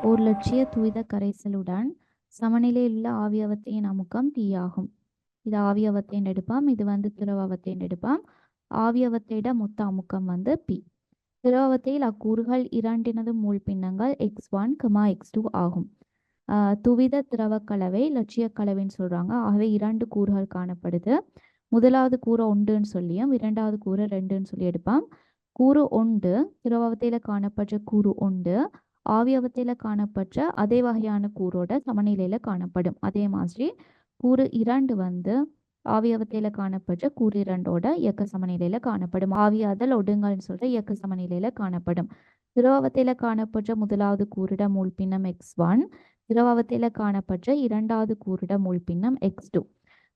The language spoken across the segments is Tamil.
ஓர் இலட்சிய துரித கரைசலுடன் சமநிலையுள்ள ஆவியாவத்தையின் அமுக்கம் P ஆகும். இது ஆவியாவத்தையின் எடுப்பாம். இது வந்து திரவத்தையின் எடுப்பாம். ஆவியாவத்தையிட மொத்த அமுக்கம் வந்து P. திரவத்தையில் அக்கூறுகள் இரண்டினது மூல் பின்னங்கள் x1, x2 ஆகும். துவித திரவ கலவை இலட்சிய கலவைன்னு சொல்றாங்க. ஆகவே 2 கூறுகள் காணப்படுது. முதலாவது கூறு 1ன்னு சொல்லியும் இரண்டாவது கூறு 2ன்னு சொல்லி எடுப்பாம். கூறு 1 திரவத்தையில காணப்படுற கூறு 1 ஆவியாவத்தையில காணப்படுற அதே வகையான கூறோட சமநிலையில காணப்படும். அதே மாதிரி கூறு 2 வந்து ஆவியாவத்தையில காணப்படுற கூறு 2ஓட இயக்க சமநிலையில காணப்படும். ஆவியாதல் ஒடுங்கல்னு சொல்ற இயக்க சமநிலையில காணப்படும். திரவத்தையில காணப்படுற முதலாவது கூறிட மூல் பின்னம் x1, திரவத்தையில காணப்படுற இரண்டாவது கூறிட மூல் பின்னம் x2.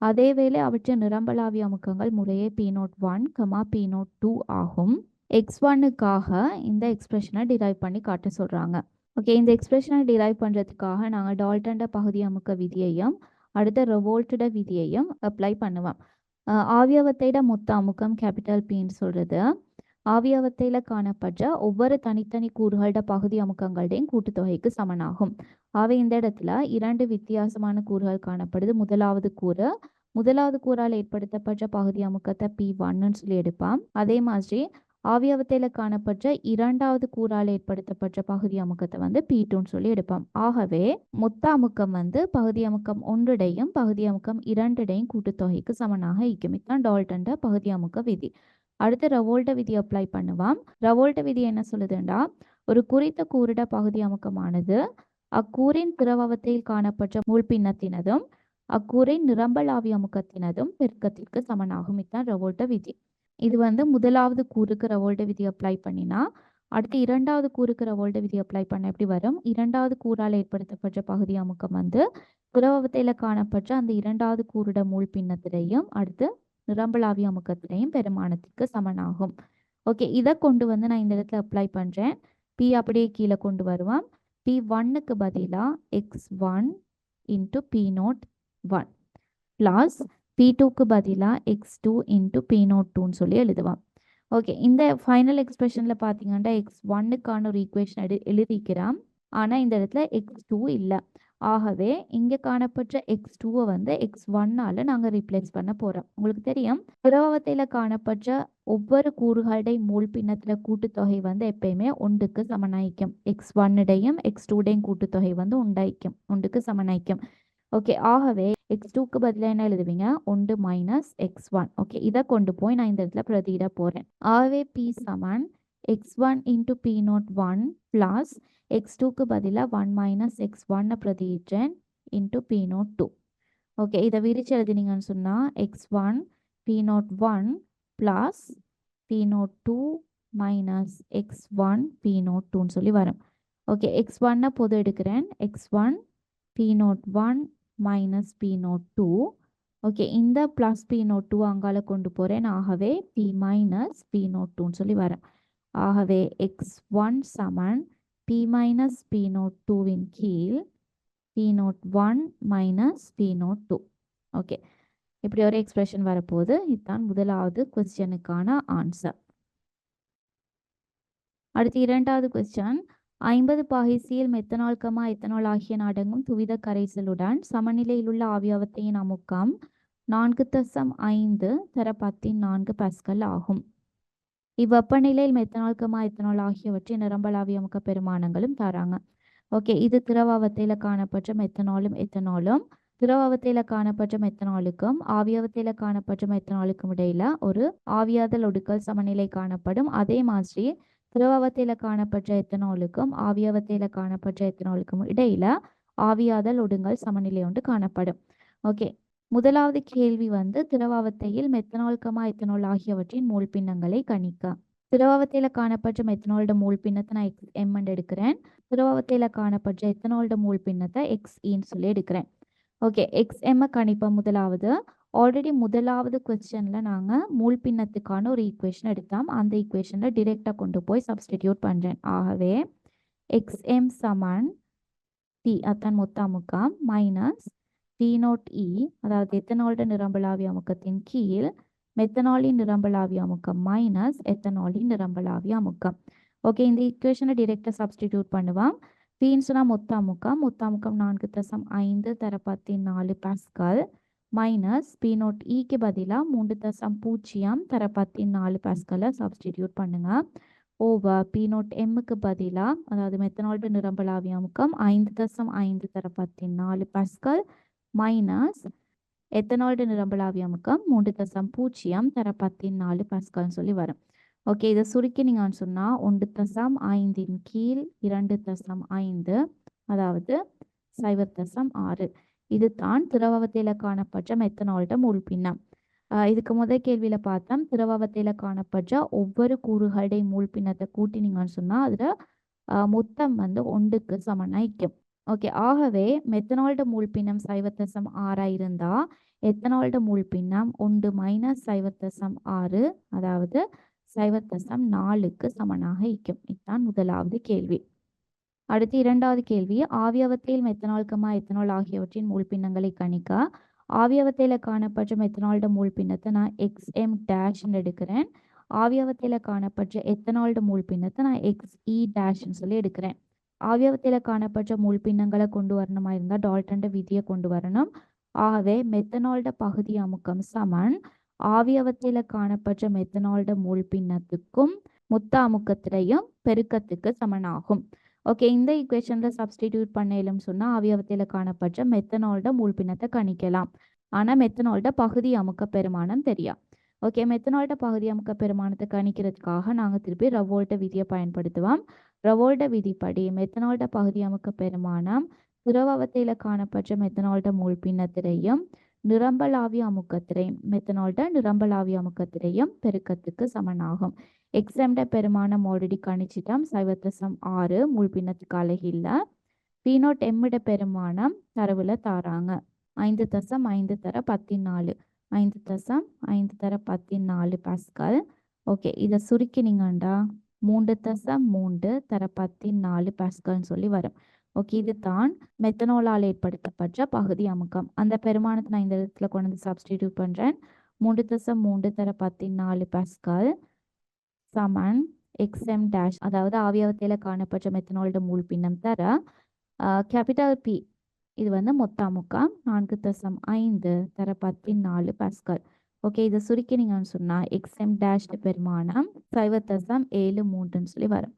அதேவேளை அவற்றின் நிரம்பலாவி அமுக்கங்கள் முறையே P01, P02 ஆகும். x1க்காக இந்த எக்ஸ்பிரஷனை டிரைவ் பண்ணி காட்ட சொல்றாங்க. ஓகே, இந்த எக்ஸ்பிரஷனை டிரைவ் பண்றதுக்காக நாங்கள் டால்டன்ட பகுதி அமுக்க விதியையும் அடுத்த ரெவோல்ட்டோட விதியையும் அப்ளை பண்ணுவோம். ஆவியாவத்தையிட மொத்த அமுக்கம் கேபிட்டல் Pன்னு சொல்றது ஆவியாவத்தையில காணப்படுற ஒவ்வொரு தனித்தனி கூறுகளோட பகுதி அமுக்கங்களுடையும் கூட்டுத்தொகைக்கு சமனாகும். ஆகவே இந்த இடத்துல 2 வித்தியாசமான கூறுகள் காணப்படுது. முதலாவது கூறால் ஏற்படுத்தப்பட்ட பகுதி அமுக்கத்தை P1ன்னு சொல்லி எடுப்பாம். அதே மாதிரி ஆவியாவத்தையில காணப்படுற இரண்டாவது கூறால் ஏற்படுத்தப்பட்ட பகுதி அமுக்கத்தை வந்து P2ன்னு சொல்லி எடுப்பாம். ஆகவே மொத்த அமுக்கம் வந்து பகுதி அமுக்கம் 1டையும் பகுதி அமுக்கம் 2டையும் கூட்டுத்தொகைக்கு சமனாக இருக்கும். இதுதான் டால்டன்ட பகுதி அமுக்க விதி. அடுத்து ரெவோல்ட்ட விதி அப்ளை பண்ணுவாம். ரெவோல்ட்ட விதி என்ன சொல்லுதுண்டா, ஒரு குறித்த கூறிட பகுதி அமுக்கமானது அக்கூறின் திரவத்தையில் காணப்பட்ட மூல் பின்னத்தினதும் அக்கூறின் நிரம்பலாவி அமுக்கத்தினதும் பெருக்கத்திற்கு சமனாகும். இதுதான் ரெவோல்ட்ட விதி. இது வந்து முதலாவது கூறுக்கு ரெவோல்ட்ட விதி அப்ளை பண்ணினா அடுத்து இரண்டாவது கூறுக்கு ரெவோல்ட்ட விதி அப்ளை பண்ண எப்படி வரும்? இரண்டாவது கூறால் ஏற்படுத்தப்பட்ட பகுதி அமுக்கம் வந்து திரவத்தையில காணப்பட்ட அந்த இரண்டாவது கூறிட மூல் பின்னத்திலையும் அடுத்து நிரம்பலாவி அமுக்கத்திலையும் பெருமானத்திற்கு சமனாகும். ஓகே, இதை கொண்டு வந்து நான் இந்த இடத்துல அப்ளை பண்ணுறேன். P அப்படியே கீழே கொண்டு வருவோம். P1க்கு பதிலாக x1 இன்ட்டு P01 ப்ளஸ் P2க்கு பதிலாக x2 இன்ட்டு P02ன்னு சொல்லி எழுதுவோம். ஓகே, இந்த ஃபைனல் எக்ஸ்பிரஷனில் பார்த்தீங்கன்னா x1க்கான ஒரு ஈக்குவேஷன் எழுதிக்கிறோம். ஆனால் இந்த இடத்துல x2 இல்லை. ஆகவே இங்கே காணப்பட்ட x2வை வந்து x1ஆல் நாங்கள் ரீப்ளேஸ் பண்ண போகிறோம். உங்களுக்கு தெரியும், திரவத்தையில் காணப்பட்ட ஒவ்வொரு கூறுகளுடைய மூல் பின்னத்தில் கூட்டுத்தொகை வந்து எப்பயுமே 1க்கு சமனாய்க்கும். x1டையும் x2டையும் கூட்டுத்தொகை வந்து ஒன்றுக்கு சமனாய்க்கும். ஓகே, ஆகவே x2க்கு பதிலாக என்ன எழுதுவீங்க? 1 மைனஸ் x1. ஓகே, இதை கொண்டு போய் நான் இந்த இடத்துல பிரதியிட போகிறேன். ஆகவே P சமன் x1 இன்ட்டு P01 ப்ளஸ் x2க்கு பதிலாக 1 minus x1 பிரதியிட்டேன் into P02. Okay, இதை விரிச்சு எழுதினீங்கன்னு சொன்னால் x1 P01 plus P02 minus x1 P02ன்னு சொல்லி வரும். ஓகே, x1 பொது எடுக்கிறேன். x1 P01 minus P02. Okay, இந்த ப்ளஸ் P02 அங்கால கொண்டு போகிறேன். ஆகவே P மைனஸ் P02ன்னு சொல்லி வரேன். ஆகவே x1 சமன் P மைனஸ் P02வின் கீழ் P01 மைனஸ் P02. ஓகே, இப்படி ஒரு எக்ஸ்பிரஷன் வரப்போகுது. இதுதான் முதலாவது கொஸ்டினுக்கான ஆன்சர். அடுத்து இரண்டாவது கொஸ்டின், 50 பாகிசியில் மெத்தனால், எத்தனால் ஆகிய அடங்கும் துவித கரைசலுடன் சமநிலையில் உள்ள ஆவியாவத்தையின் அமுக்கம் 4.5 தர 10 பாஸ்கல் ஆகும். இவ்வெப்பநிலையில் மெத்தனால், எத்தனால் ஆகியவற்றின் நிரம்பலாவி அமுக்க பெருமானங்களும் தராங்க. ஓகே, இது திரவத்தையில் காணப்பட்ட மெத்தனாலும் எத்தனாலும் திரவத்தையில் காணப்பட்ட மெத்தனாலுக்கும் ஆவியாவத்தையில் காணப்பட்ட மெத்தனாலுக்கும் இடையில ஒரு ஆவியாதல் ஒடுக்கல் சமநிலை காணப்படும். அதே மாதிரி திரவத்தையில் காணப்பட்ட எத்தனாலுக்கும் ஆவியாவத்தையில் காணப்பட்ட எத்தனாலுக்கும் இடையில ஆவியாதல் ஒடுங்கல் சமநிலை ஒன்று காணப்படும். ஓகே, முதலாவது கேள்வி வந்து திரவத்தையில் மெத்தனால், எத்தனால் ஆகியவற்றின் மூல் பின்னங்களை கணிக்க. திரவத்தையில் காணப்பட்ட மெத்தனாலோட மூல் பின்னத்தை நான் XM எடுக்கிறேன். திரவத்தையில் காணப்பட்ட எத்தனாலோட மூல் பின்னத்தை XEன்னு சொல்லி எடுக்கிறேன். Okay, XM கணிப்போம். ஆல்ரெடி முதலாவது கொஸ்டினில் நாங்கள் மூல் பின்னத்துக்கான ஒரு ஈக்குவேஷன் எடுத்தோம். அந்த ஈக்குவேஷனில் டிரெக்டாக கொண்டு போய் சப்ஸ்டிடியூட் பண்ணுறேன். ஆகவே XM சமன் P, அதான் மொத்த அமுக்கம், மைனஸ் P0E, அதாவது எத்தனாலோட நிரம்பலாவி அமுக்கத்தின் கீழ் மெத்தனாலின் நிரம்பலாவி அமுக்கம் மைனஸ் எத்தனாலின் நிரம்பலாவி அமுக்கம். ஓகே, இந்த ஈக்குவேஷனை டிரெக்டாக சப்ஸ்டிடியூட் பண்ணுவோம். பின்னு சொன்னால் மொத்த அமுக்கம் 4.5 தர 14 பாஸ்கல் மைனஸ் பி நோட் இக்கு பதிலாக 3.0 தர 14 பாஸ்கலை சப்ஸ்டிடியூட் பண்ணுங்க ஓவர் பி நோட் எம்முக்கு பதிலாக அதாவது மெத்தனால்டு நிரம்பலாவிய அமுக்கம் 5.5 தர 14 பாஸ்கல் மைனஸ் எத்தனால்டு நிரம்பலாவிய அமுக்கம் 3.0 தர 14 பாஸ்கல்னு சொல்லி வரும். ஓகே, இதை சுருக்கி நீங்கள் சொன்னால் 1.5 கீழ் 2.5 அதாவது 0.6 இதுதான் திரவத்தில் காணப்பட்ட மெத்தனால்ட மூல் பின்னம். இதுக்கு முதல் கேள்வியில் பார்த்தோம் திரவத்தில் காணப்பட்ட ஒவ்வொரு கூறுகளுடைய மூல் பின்னத்தை கூட்டினீங்கன்னு சொன்னால் அதில் மொத்தம் வந்து 1க்கு சமனாய்க்கும். ஓகே, ஆகவே மெத்தனால்ட மூல் பின்னம் 0.6 இருந்தால் எத்தனால்ட மூல் பின்னம் 1 மைனஸ் 0.6 அதாவது 0.4க்கு சமனாக இருக்கும். இதுதான் முதலாவது கேள்வி. அடுத்து இரண்டாவது கேள்வி, ஆவியவத்தில் மெத்தனால் எத்தனால் ஆகியவற்றின் மூல் பின்னங்களை கணிக்க ஆவியவத்தில் காணப்பட்ட மெத்தனால்ட மூல் பின்னத்தை நான் XM டேஷ்ன்னு எடுக்கிறேன். ஆவியவத்தில் காணப்பட்ட எத்தனால்ட மூல் பின்னத்தை நான் XE டேஷ்ன்னு சொல்லி எடுக்கிறேன். ஆவியவத்தில் காணப்பட்ட மூல் பின்னங்களை கொண்டு வரணுமா இருந்தால் டால்டன்ட விதியை கொண்டு வரணும். ஆகவே மெத்தனால்ட பகுதி அமுக்கம் சமன் ஆவியவத்தில் காணப்பட்ட மெத்தனால்ட மூல் பின்னத்துக்கும் மொத்த அமுக்கத்திலையும் பெருக்கத்துக்கு சமனாகும். ஓகே, இந்த ஈக்குவேஷனில் சப்ஸ்டிடியூட் பண்ணலும் சொன்னால் ஆவியவத்தில் காணப்பட்ட மெத்தனால்ட மூல் பின்னத்தை கணிக்கலாம். ஆனால் மெத்தனால்ட பகுதி அமுக்க பெருமானம் தெரியா. ஓகே, மெத்தனால்ட பகுதி அமுக்க பெருமானத்தை கணிக்கிறதுக்காக நாங்கள் திருப்பி ரவோல்ட விதியை பயன்படுத்துவோம். ரவோல்ட விதிப்படி மெத்தனால்ட பகுதி அமுக்க பெருமானம் திரவத்தில் காணப்பட்ட மெத்தனால்ட மூல் பின்னத்திலையும் நிரம்பலாவிய அமுக்கத்திரையும் மெத்தனால்ட நிரம்பலாவிய அமுக்கத்திரையும் பெருக்கத்துக்கு சமனாகும். எக்ஸாம்ட பெருமானம் ஆல்ரெடி கணிச்சிட்டோம் 0.6 மூல் பின்னத்துக்கு அழகில்ல. பீனோட் எம்மிட பெருமானம் தரவுல தாராங்க 5.5 தர 14 5.5 தர 14 பாஸ்கல். ஓகே, இதை சுருக்கினீங்கண்டா 3.3 தர 14 பாஸ்கல்னு சொல்லி வரும். ஓகே, இது தான் மெத்தனாலால் ஏற்படுத்தப்பட்ட பகுதி அமுக்கம். அந்த பெருமானத்தை நான் இந்த இடத்துல கொண்டு வந்து சப்ஸ்டிடியூட் பண்ணுறேன். 3.3 தர 14 பாஸ்கல் சமன் XM டேஷ் அதாவது ஆவியவத்தில் காணப்பட்ட மெத்தனால்ட மூல் பின்னம் தர கேபிட்டல் P இது வந்து மொத்த அமுக்கம் 4.5 தர 14 பாஸ்கல். ஓகே, இதை சுருக்கினீங்கன்னு சொன்னால் XM டேஷ் பெருமானம் 0.73ன்னு சொல்லி வரும்.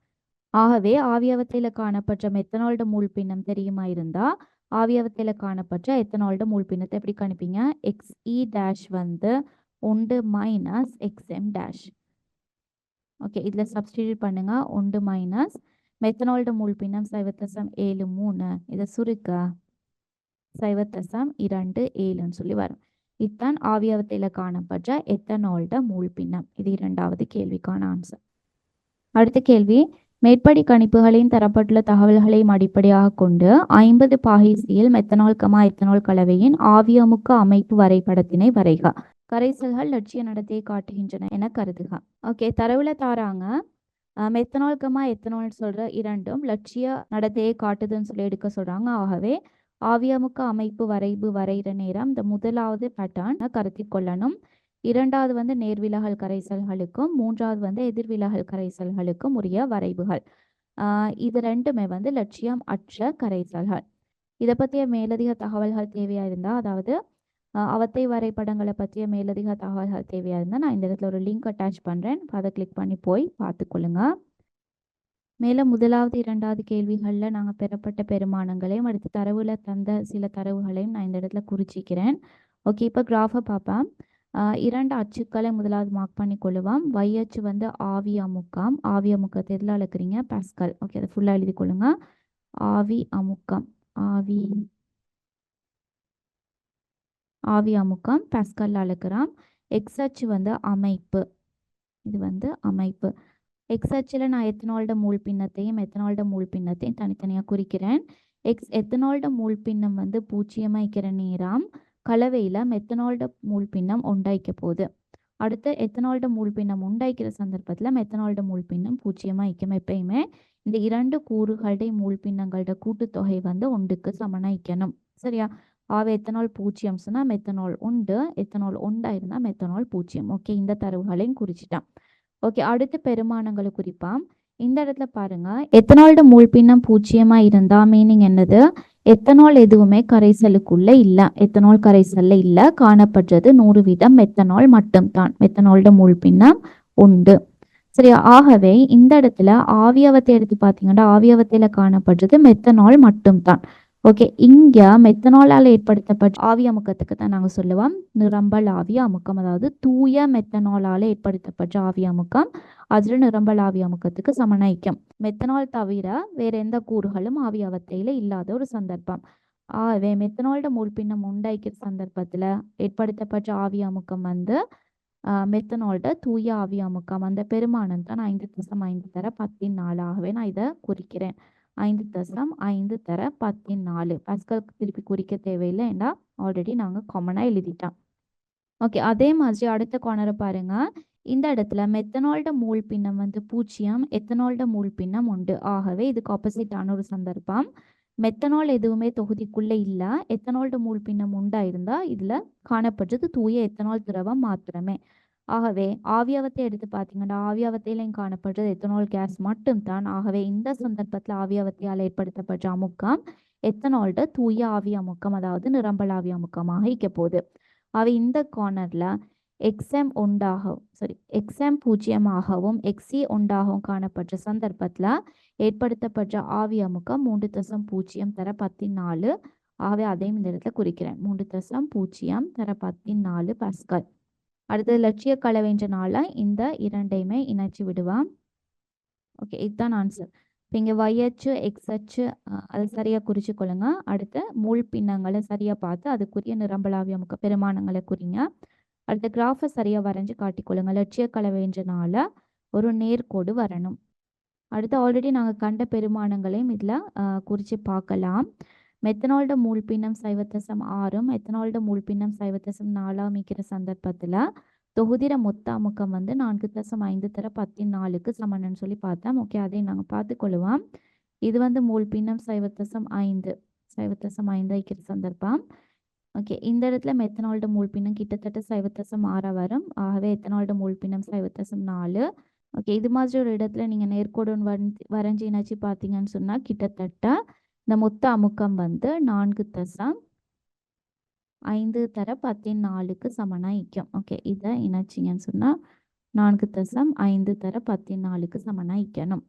ஆகவே ஆவியவத்தில் காணப்பட்ட மெத்தனால்ட மூல் பின்னம் தெரியுமா இருந்தால் ஆவியவத்தில் காணப்பட்ட எத்தனால்ட மூல் பின்னத்தை எப்படி கணிப்பீங்க? XE டேஷ் வந்து 1 மைனஸ் XM டேஷ். ஓகே, இதில் சப்ஸ்டிடியூட் பண்ணுங்க 1 மைனஸ் மெத்தனால்ட மூல் பின்னம் 0.73 இதை சுருக்க 0.27ன்னு சொல்லி வரும். இதுதான் ஆவியவத்தில் காணப்பட்ட எத்தனால்ட மூல் பின்னம். இது இரண்டாவது கேள்விக்கான ஆன்சர். அடுத்த கேள்வி, மேற்படி கணிப்புகளின் தரப்பட்டுள்ள தகவல்களையும் அடிப்படையாக கொண்டு 50 பாகிசியில் மெத்தனால் எத்தனால் கலவையின் ஆவியமுக்க அமைப்பு வரைபடத்தினை வரைக. கரைசல்கள் லட்சிய நடத்தையை காட்டுகின்றன என கருதுக. ஓகே, தரவுல தாராங்க மெத்தனால் எத்தனால் சொல்ற இரண்டும் லட்சிய நடத்தையை காட்டுதுன்னு சொல்லி எடுக்க சொல்றாங்க. ஆகவே ஆவியமுக்க அமைப்பு வரைவு வரைகிற நேரம் இந்த முதலாவது பேட்டர்ன் கருத்தில் கொள்ளணும். இரண்டாவது வந்து நேர்விலகல் கரைசல்களுக்கும் மூன்றாவது வந்து எதிர்விலகல் கரைசல்களுக்கும் உரிய வரைவுகள். இது ரெண்டுமே வந்து லட்சியம் அற்ற கரைசல்கள். இதை பற்றிய மேலதிக தகவல்கள் தேவையாக இருந்தால் அதாவது அவத்தை வரைபடங்களை பற்றிய மேலதிக தகவல்கள் தேவையாக இருந்தால் நான் இந்த இடத்துல ஒரு லிங்க் அட்டாச் பண்ணுறேன். அதை கிளிக் பண்ணி போய் பார்த்துக்கொள்ளுங்க. மேலும் முதலாவது இரண்டாவது கேள்விகளில் நாங்கள் பெறப்பட்ட பெருமானங்களையும் அடுத்து தரவுல தந்த சில தரவுகளையும் நான் இந்த இடத்துல குறிச்சிக்கிறேன். ஓகே, இப்போ கிராஃபை பார்ப்பேன். இரண்டு அச்சுக்களை முதலாவது மார்க் பண்ணி கொள்ளுவோம். y அச்சு வந்து ஆவி அமுக்கம். ஆவி அமுக்கத்தை எதில் அளக்குறீங்க? பாஸ்கல். ஓகே, அதை ஃபுல்லாக எழுதி கொள்ளுங்க. ஆவி அமுக்கம் ஆவி அமுக்கம் பாஸ்கல் அளக்குறோம். எக்ஸ் அச்சு வந்து அமைப்பு. இது வந்து அமைப்பு. எக்ஸ் அச்சில் நான் எத்தனால்ட மூல் பின்னத்தையும் மெத்தனால்ட மூல் பின்னத்தையும் தனித்தனியாக குறிக்கிறேன். எத்தனால்ட மூல் பின்னம் வந்து 0 வைக்கிற நேரம் கலவையில் மெத்தனால்ட மூல் பின்னம் உண்டாய்க்க போகுது. அடுத்து எத்தனால்ட மூல் பின்னம் உண்டாய்க்கிற சந்தர்ப்பத்தில் மெத்தனால்ட மூல் பின்னம் 0 வைக்கும். எப்பயுமே இந்த இரண்டு கூறுகளுடைய மூல் பின்னங்களோட கூட்டுத்தொகை வந்து 1க்கு சமனாய்க்கணும். சரியா? ஆக எத்தனால் 0 சொன்னால் மெத்தனால் 1, எத்தனால் 1 இருந்தால் மெத்தனால் 0. ஓகே, இந்த தரவுகளையும் குறிச்சிட்டான். ஓகே, அடுத்து பெருமானங்களை குறிப்பான். இந்த இடத்துல பாருங்க, எத்தனால்ட மூல் பின்னம் 0 இருந்தா மீனிங் என்னது? எத்தனால் எதுவுமே கரைசலுக்குள்ள இல்ல. எத்தனால் கரைசல்ல இல்ல. காணப்படுறது 100% மெத்தனால் மட்டும்தான். மெத்தனால்ட மூல் பின்னம் உண்டு. சரியா? ஆகவே இந்த இடத்துல ஆவியாவத்தை எடுத்து பார்த்தீங்கன்னா ஆவியாவத்தையில காணப்படுறது மெத்தனால் மட்டும்தான். ஓகே, இங்க மெத்தனாலால் ஏற்படுத்தப்பட்ட ஆவி அமுக்கத்துக்கு தான் நாங்கள் சொல்லுவோம் நிரம்பல் ஆவி அமுக்கம். அதாவது தூய மெத்தனாலால் ஏற்படுத்தப்பட்ட ஆவி அமுக்கம் அதில் நிரம்பல் ஆவி அமுக்கத்துக்கு சமனாய்க்கும். மெத்தனால் தவிர வேற எந்த கூறுகளும் ஆவியாவத்தையில இல்லாத ஒரு சந்தர்ப்பம். ஆகவே மெத்தனால்ட மூழ்பின்னம் உண்டாய்க்கிற சந்தர்ப்பத்தில் ஏற்படுத்தப்பட்ட ஆவி அமுக்கம் வந்து மெத்தனால்ட தூய ஆவி அமுக்கம். அந்த பெருமானம் தான் 5.5 தர 14. ஆகவே நான் இதை குறிக்கிறேன். 5.5 தர 14. பாஸ்கல் திருப்பி குறிக்க தேவையில்லை, ஏன்னா ஆல்ரெடி நாங்கள் காமனாக எழுதிட்டோம். ஓகே, அதே மாதிரி அடுத்த கார்னரை பாருங்க. இந்த இடத்துல மெத்தனால்ட மூல் பின்னம் வந்து 0, எத்தனால்ட மூல் பின்னம் உண்டு. ஆகவே இதுக்கு ஆப்போசிட்டான ஒரு சந்தர்ப்பம். மெத்தனால் எதுவுமே தொகுதிக்குள்ள இல்ல. எத்தனால்ட மூல் பின்னம் உண்டாயிருந்தா இதுல காணப்படுறது தூய எத்தனால் திரவம் மாத்திரமே. ஆகவே ஆவியாவத்தை எடுத்து பார்த்தீங்கன்னா ஆவியாவத்தையிலையும் காணப்படுறது எத்தனால் கேஸ் மட்டும்தான். ஆகவே இந்த சந்தர்ப்பத்தில் ஆவியாவத்தையால் ஏற்படுத்தப்பட்ட அமுக்கம் எத்தனால்ட தூய ஆவி அமுக்கம், அதாவது நிரம்பல் ஆவி அமுக்கமாக இருக்க போகுது. அவை இந்த கார்னர்ல எக்ஸ்எம் எக்ஸ்எம் 0ஆகவும் எக்ஸி உண்டாகவும் காணப்பட்ட சந்தர்ப்பத்தில் ஏற்படுத்தப்பட்ட ஆவி அமுக்கம் 3.0 தர 14. ஆகவே அதையும் இந்த இடத்துல குறிக்கிறேன். 3.0 தர 14 பாஸ்கல். அடுத்தது லட்சிய கலவைன்றனால இந்த இரண்டையுமே இணைச்சி விடுவான். ஓகே, இதுதான் ஆன்சர். இப்போ இங்கே YH XH அதை சரியாக குறிச்சு கொள்ளுங்க. அடுத்த மூல் பின்னங்களை சரியாக பார்த்து அதுக்குரிய நிரம்பலாவி அமுக்க பெருமானங்களை குறிங்க. அடுத்த கிராஃபை சரியாக வரைஞ்சி காட்டிக்கொள்ளுங்க. லட்சிய கலவைன்றனால ஒரு நேர்கோடு வரணும். அடுத்து ஆல்ரெடி நாங்கள் கண்ட பெருமானங்களையும் இதில் குறித்து பார்க்கலாம். மெத்தனால்ட மூல் பின்னம் 0.6, எத்தனால்ட மூல் பின்னம் 0.4 மிக்கிற சந்தர்ப்பத்தில் தொகுதிர மொத்த அமுக்கம் வந்து 4.5 தர 14க்கு சமன்னு சொல்லி பார்த்தோம். ஓகே, அதை நாங்கள் பார்த்துக்கொள்ளுவோம். இது வந்து மூல் பின்னம் 0.5 வைக்கிற சந்தர்ப்பம். ஓகே, இந்த இடத்துல மெத்தனால்ட மூல் பின்னம் கிட்டத்தட்ட 0.6 வரும். ஆகவே எத்தனால்ட மூல் பின்னம் 0.4. ஓகே, இது மாதிரி ஒரு இடத்துல நீங்கள் நேர்கோடு வரைஞ்சி இணைச்சி பார்த்தீங்கன்னு சொன்னால் கிட்டத்தட்ட இந்த மொத்த அமுக்கம் வந்து 4.5 தர 14க்கு சமனாக இருக்கும். ஓகே, இதை இணைச்சிங்கன்னு சொன்னால் 4.5 தர 14க்கு சமனாக இருக்கணும்.